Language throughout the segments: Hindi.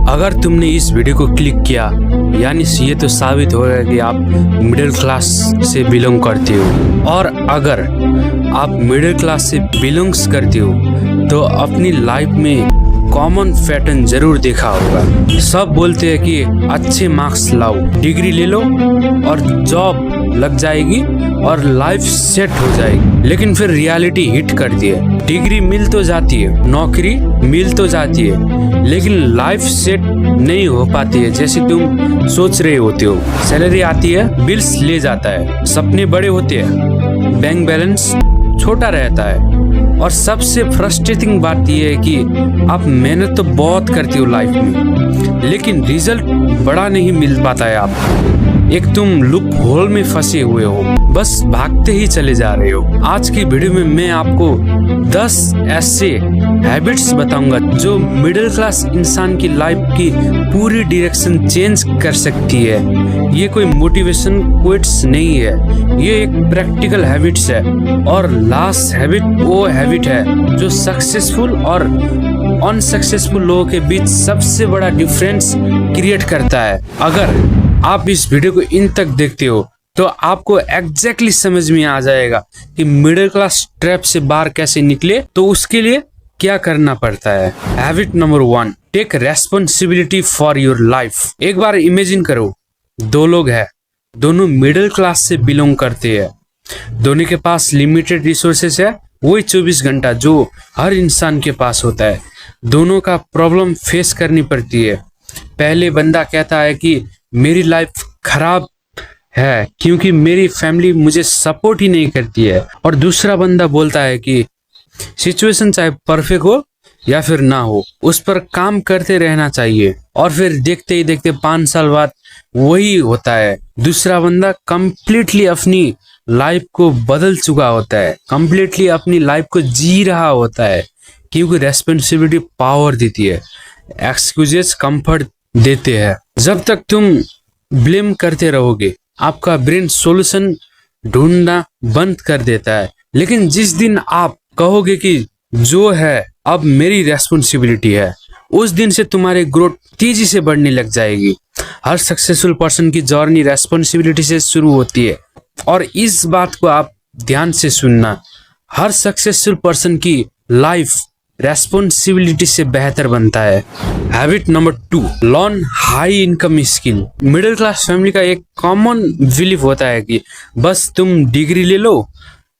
अगर तुमने इस वीडियो को क्लिक किया यानी ये तो साबित होगा कि आप मिडिल क्लास से बिलोंग करते हो। और अगर आप मिडिल क्लास से बिलोंग्स करते हो तो अपनी लाइफ में कॉमन पैटर्न जरूर देखा होगा। सब बोलते हैं कि अच्छे मार्क्स लाओ, डिग्री ले लो और जॉब लग जाएगी और लाइफ सेट हो जाएगी। लेकिन फिर रियलिटी हिट करती है। डिग्री मिल तो जाती है, नौकरी मिल तो जाती है, लेकिन लाइफ सेट नहीं हो पाती है जैसे तुम सोच रहे होते हो। सैलरी आती है, बिल्स ले जाता है, सपने बड़े होते हैं, बैंक बैलेंस छोटा रहता है। और सबसे फ्रस्ट्रेटिंग बात यह है कि आप मेहनत तो बहुत करते हो लाइफ में, लेकिन रिजल्ट बड़ा नहीं मिल पाता है आपको। एक तुम लूप होल में फंसे हुए हो, बस भागते ही चले जा रहे हो। आज की वीडियो में मैं आपको 10 ऐसे हैबिट्स बताऊंगा जो मिडिल क्लास इंसान की लाइफ की पूरी डायरेक्शन चेंज कर सकती है। ये कोई मोटिवेशन कोट्स नहीं है, ये एक प्रैक्टिकल हैबिट्स है। और लास्ट हैबिट वो हैबिट है जो सक्सेसफुल और अनसक्सेसफुल लोगों के बीच सबसे बड़ा डिफरेंस क्रिएट करता है। अगर आप इस वीडियो को इन तक देखते हो तो आपको एग्जैक्टली समझ में आ जाएगा कि मिडिल क्लास ट्रैप से बाहर कैसे निकले, तो उसके लिए क्या करना पड़ता है। Habit number 1, take responsibility for your life. एक बार इमेजिन करो, दो लोग हैं, दोनों मिडिल क्लास से बिलोंग करते हैं, दोनों के पास लिमिटेड रिसोर्सेस है, वही 24 घंटा जो हर इंसान के पास होता है। दोनों का प्रॉब्लम फेस करनी पड़ती है। पहले बंदा कहता है कि मेरी लाइफ खराब है क्योंकि मेरी फैमिली मुझे सपोर्ट ही नहीं करती है, और दूसरा बंदा बोलता है कि सिचुएशन चाहे परफेक्ट हो या फिर ना हो, उस पर काम करते रहना चाहिए। और फिर देखते ही देखते 5 साल बाद वही होता है। दूसरा बंदा कंप्लीटली अपनी लाइफ को बदल चुका होता है, कंप्लीटली अपनी लाइफ को जी रहा होता है, क्योंकि रेस्पॉन्सिबिलिटी पावर देती है, एक्सक्यूजेस कंफर्ट देते हैं। जब तक तुम ब्लेम करते रहोगे आपका ब्रेन सॉल्यूशन ढूंढना बंद कर देता है। लेकिन जिस दिन आप कहोगे कि जो है अब मेरी रेस्पॉन्सिबिलिटी है, उस दिन से तुम्हारी ग्रोथ तेजी से बढ़ने लग जाएगी। हर सक्सेसफुल पर्सन की जर्नी रेस्पॉन्सिबिलिटी से शुरू होती है, और इस बात को आप ध्यान से सुनना, हर सक्सेसफुल पर्सन की लाइफ रेस्पॉन्सिबिलिटी से बेहतर बनता है। Habit number 2, learn high income skill. Middle class family का एक कॉमन बिलीफ होता है कि बस तुम डिग्री ले लो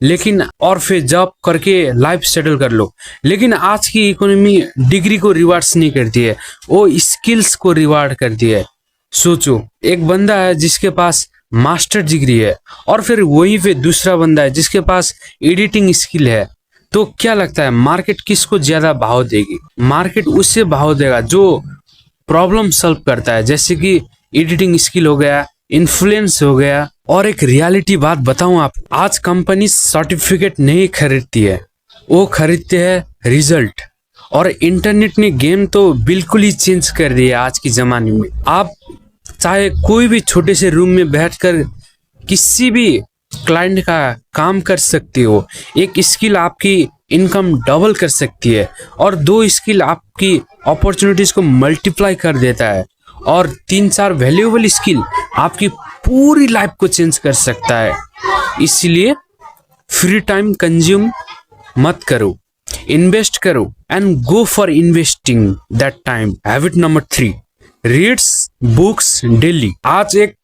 लेकिन और फिर जॉब करके लाइफ सेटल कर लो। लेकिन आज की इकोनॉमी डिग्री को रिवार्ड्स नहीं करती है, वो स्किल्स को रिवार्ड करती है। सोचो, एक बंदा है जिसके पास मास्टर डिग्री है और फिर वहीं पे दूसरा बंदा है जिसके पास एडिटिंग स्किल है, तो क्या लगता है मार्केट किसको ज्यादा भाव देगी? मार्केट उससे भाव देगा जो प्रॉब्लम सॉल्व करता है, जैसे कि एडिटिंग स्किल हो गया, इन्फ्लुएंस हो गया। और एक रियलिटी बात बताऊं आप, आज कंपनी सर्टिफिकेट नहीं खरीदती है, वो खरीदते हैं रिजल्ट। और इंटरनेट ने गेम तो बिल्कुल ही चेंज कर दिया आज के जमाने में। आप चाहे कोई भी छोटे से रूम में बैठकर किसी भी क्लाइंट का काम कर सकते हो। एक स्किल आपकी इनकम डबल कर सकती है, और 2 स्किल आपकी अपॉर्चुनिटीज को मल्टीप्लाई कर देता है, और 3-4 वैल्यूएबल स्किल आपकी पूरी लाइफ को चेंज कर सकता है। इसलिए फ्री टाइम कंज्यूम मत करो, इन्वेस्ट करो and go for investing that time. Habit number 3, reads books daily. आज एक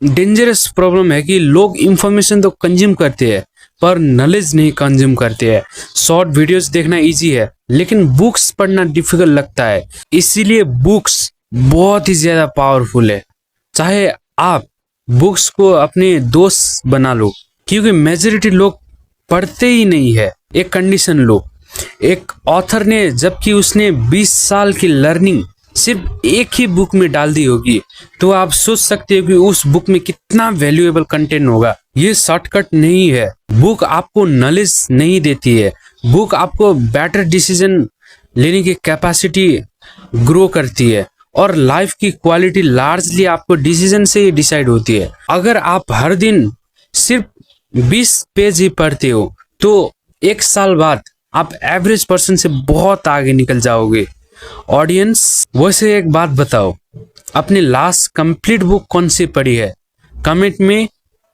डेंजरस प्रॉब्लम है कि लोग इंफॉर्मेशन तो कंज्यूम करते हैं पर नॉलेज नहीं कंज्यूम करते हैं। शॉर्ट वीडियोस देखना इजी है लेकिन बुक्स पढ़ना डिफिकल्ट लगता है। इसीलिए बुक्स बहुत ही ज्यादा पावरफुल है। चाहे आप बुक्स को अपने दोस्त बना लो, क्योंकि मेजॉरिटी लोग पढ़ते ही नहीं है। एक कंडीशन लो, एक ऑथर ने जबकि उसने 20 साल की लर्निंग सिर्फ एक ही बुक में डाल दी होगी, तो आप सोच सकते हो कि उस बुक में कितना वैल्यूएबल कंटेंट होगा। ये शॉर्टकट नहीं है। बुक आपको नॉलेज नहीं देती है, बुक आपको बेटर डिसीजन लेने की कैपेसिटी ग्रो करती है, और लाइफ की क्वालिटी लार्जली आपको डिसीजन से ही डिसाइड होती है। अगर आप हर दिन सिर्फ 20 पेज ही पढ़ते हो तो 1 साल बाद आप एवरेज पर्सन से बहुत आगे निकल जाओगे। ऑडियंस, वैसे एक बात बताओ, अपनी लास्ट कंप्लीट बुक कौन सी पढ़ी है? कमेंट में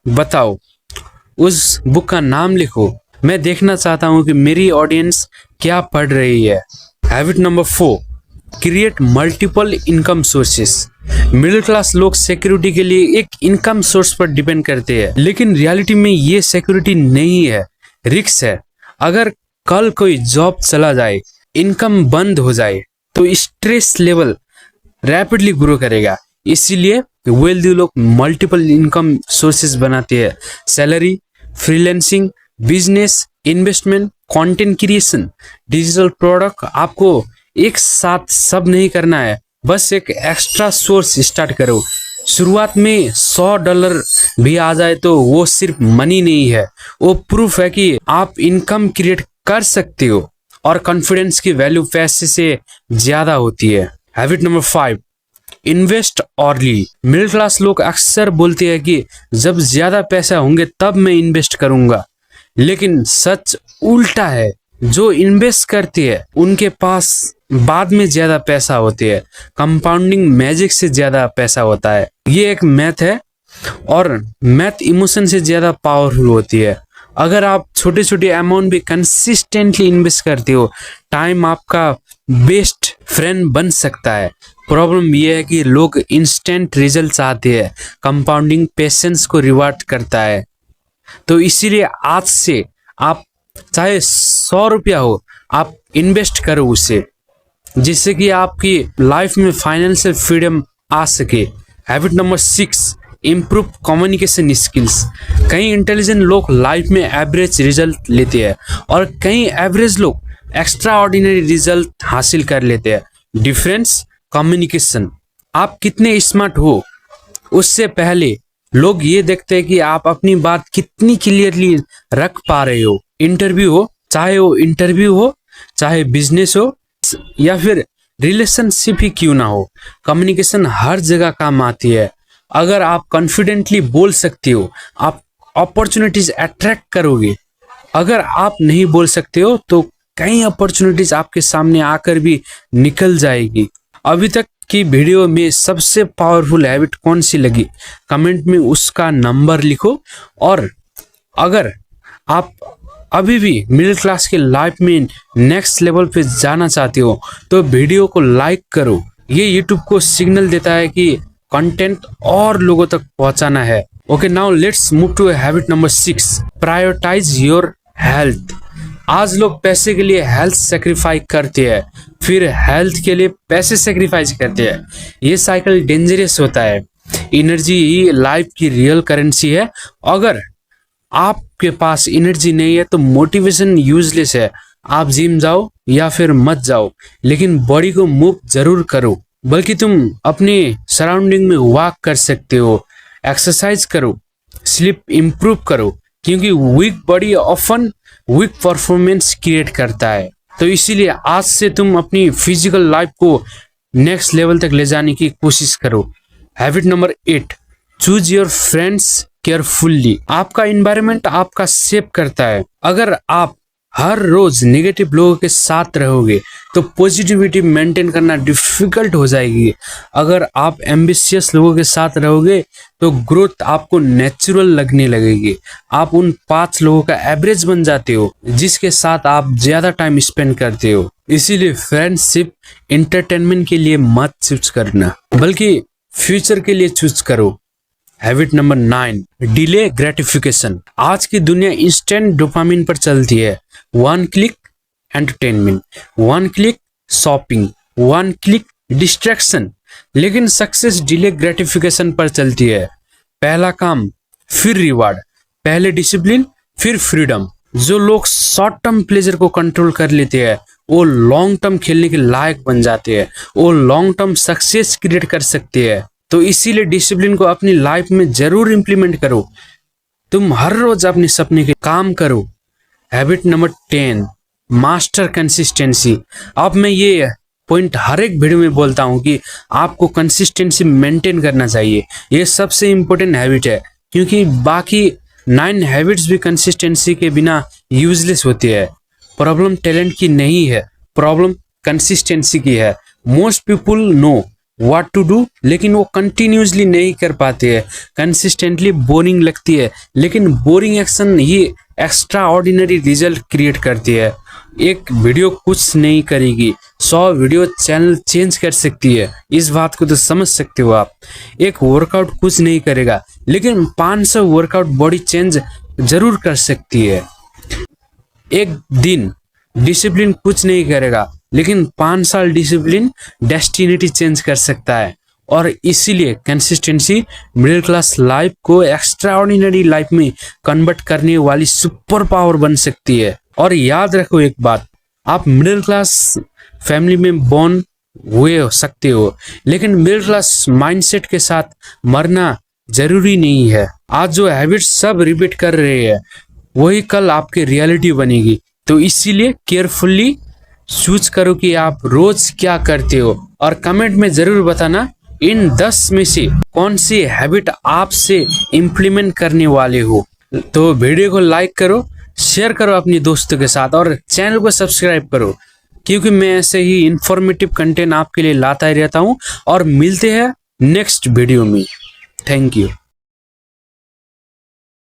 बताओ, उस बुक का नाम लिखो। मैं देखना चाहता हूँ कि मेरी ऑडियंस क्या पढ़ रही है। Habit number 4, create multiple income sources. Middle class लोग सिक्योरिटी के लिए एक इनकम सोर्स पर डिपेंड करते हैं, लेकिन रियलिटी में ये सिक्योरिटी नहीं है, रिस्क है। अगर कल कोई जॉब चला जाए, इनकम बंद हो जाए, तो स्ट्रेस लेवल रैपिडली ग्रो करेगा। इसीलिए वेल्दी लोग मल्टीपल इनकम सोर्सेस बनाते हैं। Salary, freelancing, business, investment, content creation, digital product. आपको एक साथ सब नहीं करना है, बस एक एक्स्ट्रा सोर्स स्टार्ट करो। शुरुआत में $100 भी आ जाए तो वो सिर्फ मनी नहीं है, वो प्रूफ है कि आप इनकम क्रिएट कर सकते हो। और कॉन्फिडेंस की वैल्यू पैसे से ज्यादा होती है। Habit number 5, invest early. Middle class लोग अक्सर बोलते हैं कि जब ज्यादा पैसा होंगे तब मैं इन्वेस्ट करूंगा, लेकिन सच उल्टा है। जो इन्वेस्ट करते हैं उनके पास बाद में ज्यादा पैसा होते है। कंपाउंडिंग मैजिक से ज्यादा पैसा होता है। ये एक मैथ है और मैथ इमोशन से ज्यादा पावरफुल होती है। अगर आप छोटे छोटे अमाउंट भी कंसिस्टेंटली इन्वेस्ट करते हो, टाइम आपका बेस्ट फ्रेंड बन सकता है। प्रॉब्लम यह है कि लोग इंस्टेंट रिजल्ट चाहते हैं। कंपाउंडिंग पेशेंस को रिवार्ड करता है। तो इसीलिए आज से आप चाहे ₹100 हो, आप इन्वेस्ट करो उसे, जिससे कि आपकी लाइफ में फाइनेंशियल फ्रीडम आ सके। Habit number 6, improve communication skills. कई इंटेलिजेंट लोग लाइफ में एवरेज रिजल्ट लेते हैं और कई एवरेज लोग एक्स्ट्रा ऑर्डिनरी रिजल्ट हासिल कर लेते हैं। Difference communication. आप कितने स्मार्ट हो उससे पहले लोग ये देखते हैं कि आप अपनी बात कितनी क्लियरली रख पा रहे हो। इंटरव्यू हो, चाहे वो इंटरव्यू हो, चाहे बिजनेस हो या फिर रिलेशनशिप ही क्यों ना हो, कम्युनिकेशन हर जगह काम आती है। अगर आप कॉन्फिडेंटली बोल सकते हो, आप अपॉर्चुनिटीज अट्रैक्ट करोगे। अगर आप नहीं बोल सकते हो तो कई अपॉर्चुनिटीज आपके सामने आकर भी निकल जाएगी। अभी तक की वीडियो में सबसे पावरफुल हैबिट कौन सी लगी, कमेंट में उसका नंबर लिखो। और अगर आप अभी भी मिडिल क्लास के लाइफ में नेक्स्ट लेवल पे जाना चाहते हो तो वीडियो को लाइक करो। ये यूट्यूब को सिग्नल देता है कि कंटेंट और लोगों तक पहुंचाना है। Okay, now let's move to habit number 6, prioritise your health. आज लोग पैसे के लिए हेल्थ सेक्रीफाइस करते हैं, फिर हेल्थ के लिए पैसे सेक्रीफाइस करते हैं। ये साइकिल डेंजरस होता है। एनर्जी ही लाइफ की रियल करेंसी है। अगर आपके पास एनर्जी नहीं है तो मोटिवेशन यूजलेस है। आप जिम जाओ या फिर मत जाओ, लेकिन बॉडी को मूव जरूर करो। बल्कि तुम अपने सराउंडिंग में वॉक कर सकते हो, एक्सरसाइज करो, स्लीप इंप्रूव करो, क्योंकि weak body often weak performance create करता है। तो इसीलिए आज से तुम अपनी फिजिकल लाइफ को नेक्स्ट लेवल तक ले जाने की कोशिश करो। Habit number 8, choose your friends carefully. आपका एनवायरनमेंट आपका शेप करता है। अगर आप हर रोज नेगेटिव लोगों के साथ रहोगे तो पॉजिटिविटी मेंटेन करना डिफिकल्ट हो जाएगी। अगर आप एम्बिशियस लोगों के साथ रहोगे तो ग्रोथ आपको नेचुरल लगने लगेगी। आप उन 5 लोगों का एवरेज बन जाते हो जिसके साथ आप ज्यादा टाइम स्पेंड करते हो। इसीलिए फ्रेंडशिप एंटरटेनमेंट के लिए मत चूज करना, बल्कि फ्यूचर के लिए चूज करो। Habit number 9, delay gratification. आज की दुनिया इंस्टेंट डोपामिन पर चलती है। 1 click entertainment, 1 click shopping, 1 click distraction. लेकिन सक्सेस डिले ग्रेटिफिकेशन पर चलती है। पहला काम फिर रिवार्ड, पहले डिसिप्लिन फिर फ्रीडम। जो लोग शॉर्ट टर्म प्लेजर को कंट्रोल कर लेते हैं वो लॉन्ग टर्म खेलने के लायक बन जाते हैं, वो लॉन्ग टर्म सक्सेस क्रिएट कर सकते हैं। तो इसीलिए डिसिप्लिन को अपनी लाइफ में जरूर इंप्लीमेंट करो। तुम हर रोज अपने सपने के काम करो। Habit number 10, master consistency. अब मैं ये पॉइंट हर एक वीडियो में बोलता हूँ कि आपको कंसिस्टेंसी मेंटेन करना चाहिए। ये सबसे इम्पोर्टेंट हैबिट है, क्योंकि बाकी 9 हैबिट्स भी कंसिस्टेंसी के बिना यूजलेस होती है। प्रॉब्लम टैलेंट की नहीं है, प्रॉब्लम कंसिस्टेंसी की है। Most people know what to do, लेकिन वो कंटिन्यूसली नहीं कर पाते हैं। कंसिस्टेंटली बोरिंग लगती है, लेकिन बोरिंग एक्शन ही एक्स्ट्रा ऑर्डिनरी रिजल्ट क्रिएट करती है। एक वीडियो कुछ नहीं करेगी, 100 वीडियो चैनल चेंज कर सकती है। इस बात को तो समझ सकते हो आप। एक वर्कआउट कुछ नहीं करेगा, लेकिन 500 वर्कआउट बॉडी चेंज जरूर कर सकती है। एक दिन डिसिप्लिन कुछ नहीं करेगा, लेकिन 5 साल डिसिप्लिन डेस्टिनेटी चेंज कर सकता है। और इसीलिए कंसिस्टेंसी मिडिल क्लास लाइफ को एक्स्ट्रा ऑर्डिनरी लाइफ में कन्वर्ट करने वाली सुपर पावर बन सकती है। और याद रखो एक बात, आप मिडिल क्लास फैमिली में बॉर्न हुए हो सकते हो, लेकिन मिडिल क्लास माइंडसेट के साथ मरना जरूरी नहीं है। आज जो हैबिट्स सब रिपीट कर रहे हैं, वही कल आपकी रियलिटी बनेगी। तो इसीलिए केयरफुली चूज करो कि आप रोज क्या करते हो, और कमेंट में जरूर बताना इन 10 में से कौन सी हैबिट आप से इम्प्लीमेंट करने वाले हो। तो वीडियो को लाइक करो, शेयर करो अपने दोस्तों के साथ, और चैनल को सब्सक्राइब करो, क्योंकि मैं ऐसे ही इंफॉर्मेटिव कंटेंट आपके लिए लाता ही रहता हूँ। और मिलते हैं नेक्स्ट वीडियो में। Thank you.